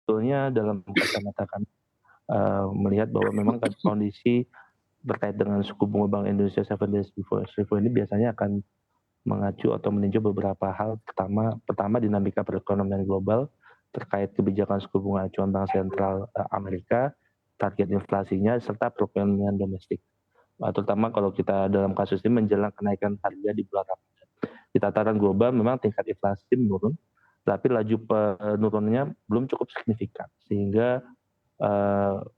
sebetulnya dalam kacamata kami, melihat bahwa memang kondisi terkait dengan suku bunga Bank Indonesia 7 days before repo ini biasanya akan mengacu atau meninjau beberapa hal. Pertama dinamika perekonomian global terkait kebijakan suku bunga acuan Bank Sentral Amerika, target inflasinya, serta perekonomian domestik. Terutama kalau kita dalam kasus ini menjelang kenaikan harga di bulan Ramadan. Di tataran global memang tingkat inflasi menurun, tapi laju penurunannya belum cukup signifikan. Sehingga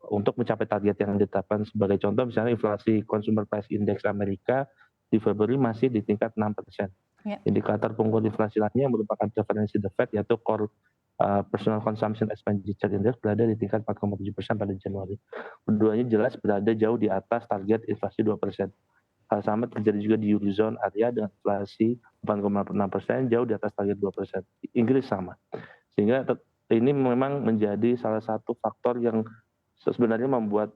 untuk mencapai target yang ditetapkan, sebagai contoh misalnya inflasi Consumer Price Index Amerika di Februari masih di tingkat 6%. Ya. Indikator pengukur inflasi lainnya yang merupakan referensi The Fed, yaitu Core Personal Consumption Expenditure Index, berada di tingkat 4,7% pada Januari. Keduanya jelas berada jauh di atas target inflasi 2%. Hal sama terjadi juga di Eurozone area dengan inflasi 8,6%, jauh di atas target 2%. Inggris sama. Sehingga ini memang menjadi salah satu faktor yang sebenarnya membuat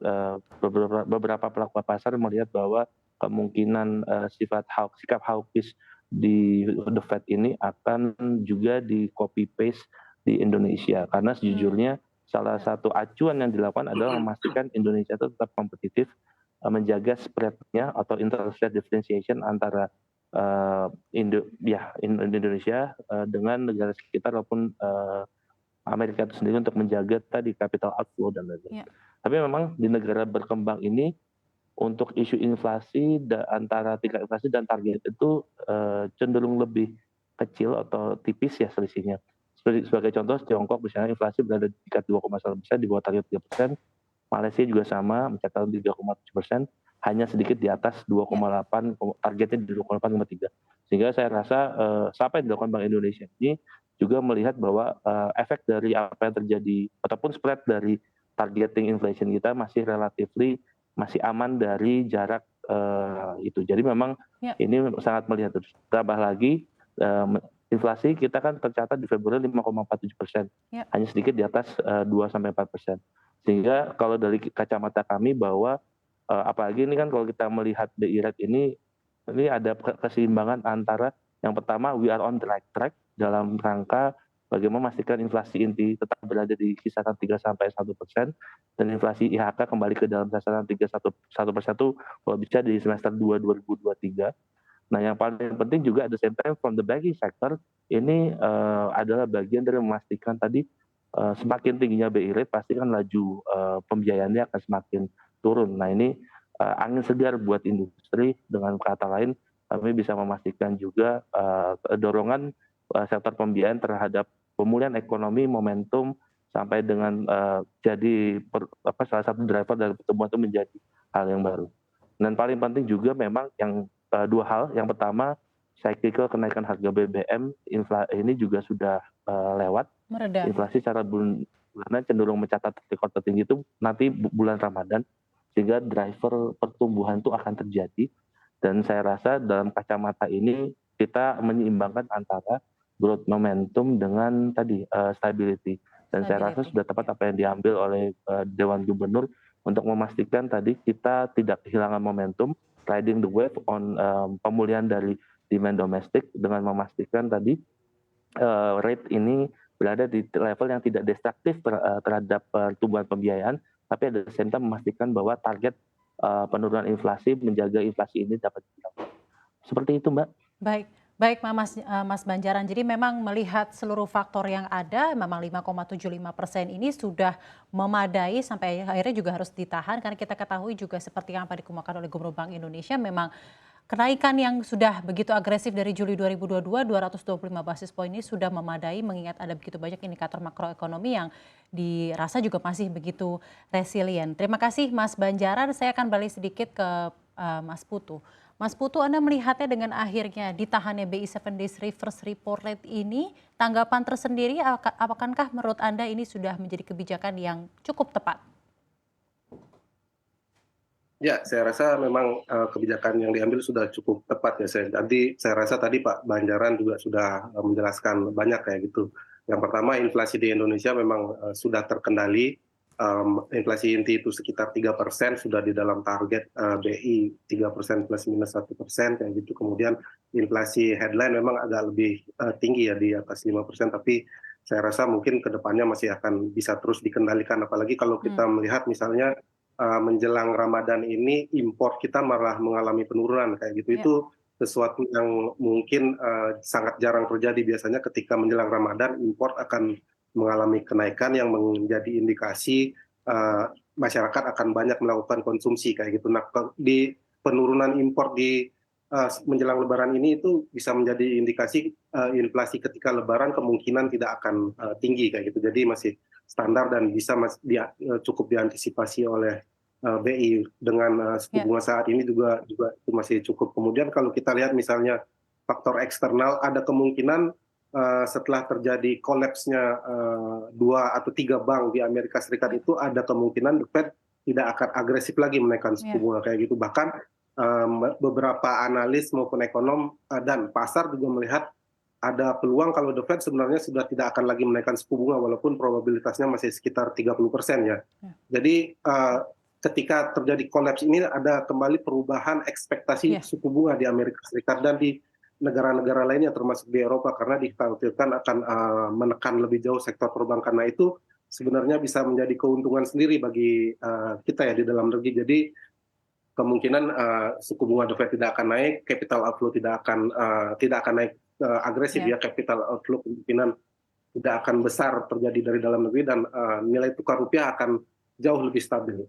beberapa pelaku pasar melihat bahwa kemungkinan sikap hawkish di The Fed ini akan juga di copy paste di Indonesia, karena sejujurnya salah satu acuan yang dilakukan adalah memastikan Indonesia itu tetap kompetitif, menjaga spread-nya atau interest rate differentiation antara Indonesia dengan negara sekitar maupun Amerika itu sendiri, untuk menjaga tadi capital outflow dan lain-lain. Ya. Tapi memang di negara berkembang ini untuk isu inflasi antara tingkat inflasi dan target itu cenderung lebih kecil atau tipis ya selisihnya. Sebagai contoh, Tiongkok misalnya inflasi berada di tingkat 2,1%, di bawah target 3%. Malaysia juga sama, mencatat 3,7%, hanya sedikit di atas 2,8, targetnya di 2,8,3. Sehingga saya rasa apa yang dilakukan Bank Indonesia ini juga melihat bahwa efek dari apa yang terjadi ataupun spread dari targeting inflation kita masih aman dari jarak itu. Jadi memang ini sangat melihat terus. Tambah lagi inflasi kita kan tercatat di Februari 5,47%, hanya sedikit di atas 2-4%. Sehingga kalau dari kacamata kami bahwa apalagi ini kan kalau kita melihat BI rate ini ada keseimbangan antara yang pertama we are on the right track dalam rangka bagaimana memastikan inflasi inti tetap berada di kisaran 3-1% dan inflasi IHK kembali ke dalam sasaran 3,1% kalau bisa di semester 2 2023. Nah, yang paling penting juga at the same time from the banking sector ini adalah bagian dari memastikan tadi semakin tingginya BI rate pasti kan laju pembiayaannya akan semakin turun. Nah, ini angin segar buat industri. Dengan kata lain, kami bisa memastikan juga dorongan sektor pembiayaan terhadap pemulihan ekonomi, momentum sampai dengan jadi salah satu driver dari pertumbuhan itu menjadi hal yang baru. Dan paling penting juga memang yang dua hal. Yang pertama, cyclical kenaikan harga BBM ini juga sudah lewat. Mereda. Inflasi secara bulanan cenderung mencatat rekor tertinggi itu nanti bulan Ramadan, sehingga driver pertumbuhan itu akan terjadi. Dan saya rasa dalam kacamata ini kita menyeimbangkan antara growth momentum dengan tadi stability. Dan saya rasa sudah tepat apa yang diambil oleh Dewan Gubernur untuk memastikan tadi kita tidak kehilangan momentum, riding the wave on pemulihan dari demand domestik dengan memastikan tadi rate ini berada di level yang tidak destruktif terhadap pertumbuhan pembiayaan, tapi ada same time memastikan bahwa target penurunan inflasi, menjaga inflasi ini dapat dilakukan. Seperti itu, Mbak. Baik Mas Banjaran. Jadi memang melihat seluruh faktor yang ada, memang 5,75% ini sudah memadai sampai akhirnya juga harus ditahan, karena kita ketahui juga seperti yang dikemukakan oleh Gubernur Bank Indonesia, memang kenaikan yang sudah begitu agresif dari Juli 2022, 225 basis poin ini sudah memadai, mengingat ada begitu banyak indikator makroekonomi yang dirasa juga masih begitu resilient. Terima kasih Mas Banjaran. Saya akan balik sedikit ke Mas Putu. Mas Putu, Anda melihatnya dengan akhirnya ditahannya BI 7 days reverse repo rate ini, tanggapan tersendiri apakah menurut Anda ini sudah menjadi kebijakan yang cukup tepat? Ya, saya rasa memang kebijakan yang diambil sudah cukup tepat ya. Saya rasa tadi Pak Banjaran juga sudah menjelaskan banyak kayak gitu. Yang pertama, inflasi di Indonesia memang sudah terkendali. Inflasi inti itu sekitar 3%, sudah di dalam target BI 3% plus minus 1% kayak gitu. Kemudian inflasi headline memang agak lebih tinggi ya, di atas 5%, tapi saya rasa mungkin ke depannya masih akan bisa terus dikendalikan. Apalagi kalau kita melihat misalnya menjelang Ramadan ini impor kita malah mengalami penurunan kayak gitu. Ya. Itu sesuatu yang mungkin sangat jarang terjadi. Biasanya ketika menjelang Ramadan impor akan mengalami kenaikan yang menjadi indikasi masyarakat akan banyak melakukan konsumsi kayak gitu. Nah, di penurunan impor di menjelang Lebaran ini itu bisa menjadi indikasi inflasi ketika Lebaran kemungkinan tidak akan tinggi kayak gitu. Jadi masih standar dan bisa cukup diantisipasi oleh BI dengan suku bunga saat ini juga itu masih cukup. Kemudian kalau kita lihat misalnya faktor eksternal, ada kemungkinan setelah terjadi kolapsnya 2 atau 3 bank di Amerika Serikat itu ada kemungkinan The Fed tidak akan agresif lagi menaikkan suku bunga kayak gitu. Bahkan beberapa analis maupun ekonom dan pasar juga melihat ada peluang kalau The Fed sebenarnya sudah tidak akan lagi menaikkan suku bunga walaupun probabilitasnya masih sekitar 30% ya. Jadi ketika terjadi kolaps ini ada kembali perubahan ekspektasi suku bunga di Amerika Serikat dan di negara-negara lainnya termasuk di Eropa karena dikhawatirkan akan menekan lebih jauh sektor perbankan. Nah itu sebenarnya bisa menjadi keuntungan sendiri bagi kita ya di dalam negeri. Jadi kemungkinan suku bunga The Fed tidak akan naik, capital outflow tidak akan naik agresif ya, capital outflow kemungkinan tidak akan besar terjadi dari dalam negeri dan nilai tukar rupiah akan jauh lebih stabil.